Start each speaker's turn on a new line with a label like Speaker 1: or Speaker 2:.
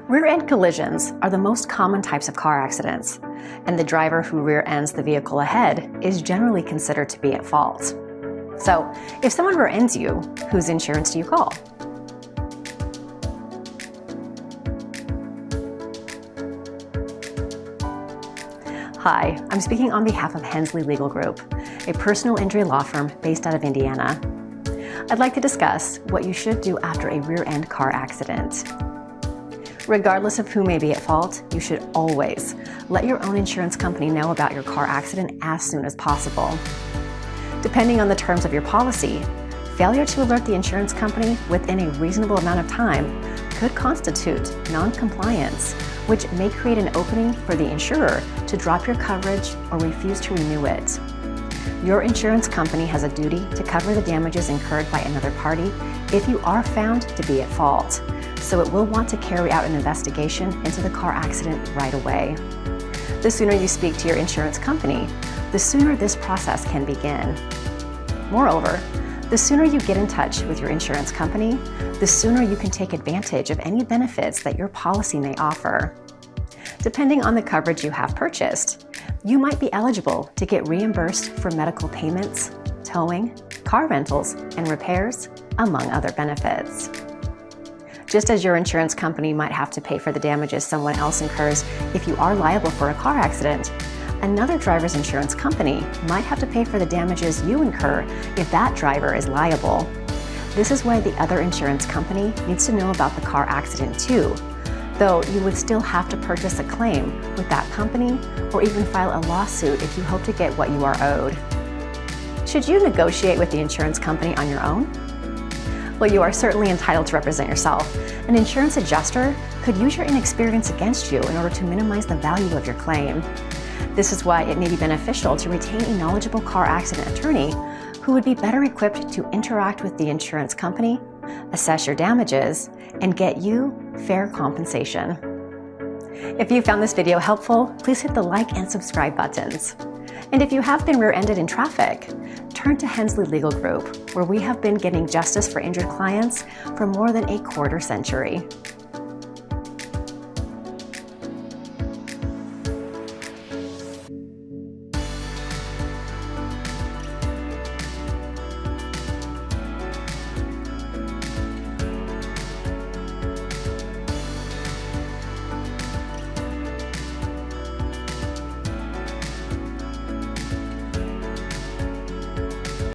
Speaker 1: Rear-end collisions are the most common types of car accidents, and the driver who rear-ends the vehicle ahead is generally considered to be at fault. So, if someone rear-ends you, whose insurance do you call? Hi, I'm speaking on behalf of Hensley Legal Group, a personal injury law firm based out of Indiana. I'd like to discuss what you should do after a rear-end car accident. Regardless of who may be at fault, you should always let your own insurance company know about your car accident as soon as possible. Depending on the terms of your policy, failure to alert the insurance company within a reasonable amount of time could constitute non-compliance, which may create an opening for the insurer to drop your coverage or refuse to renew it. Your insurance company has a duty to cover the damages incurred by another party if you are found to be at fault, so it will want to carry out an investigation into the car accident right away. The sooner you speak to your insurance company, the sooner this process can begin. Moreover, the sooner you get in touch with your insurance company, the sooner you can take advantage of any benefits that your policy may offer. Depending on the coverage you have purchased, you might be eligible to get reimbursed for medical payments, towing, car rentals, and repairs, among other benefits. Just as your insurance company might have to pay for the damages someone else incurs if you are liable for a car accident, another driver's insurance company might have to pay for the damages you incur if that driver is liable. This is why the other insurance company needs to know about the car accident too, though you would still have to purchase a claim with that company or even file a lawsuit if you hope to get what you are owed. Should you negotiate with the insurance company on your own? Well, you are certainly entitled to represent yourself. An insurance adjuster could use your inexperience against you in order to minimize the value of your claim. This is why it may be beneficial to retain a knowledgeable car accident attorney who would be better equipped to interact with the insurance company, assess your damages, and get you fair compensation. If you found this video helpful, please hit the like and subscribe buttons. And if you have been rear-ended in traffic, turn to Hensley Legal Group, where we have been getting justice for injured clients for more than a quarter century.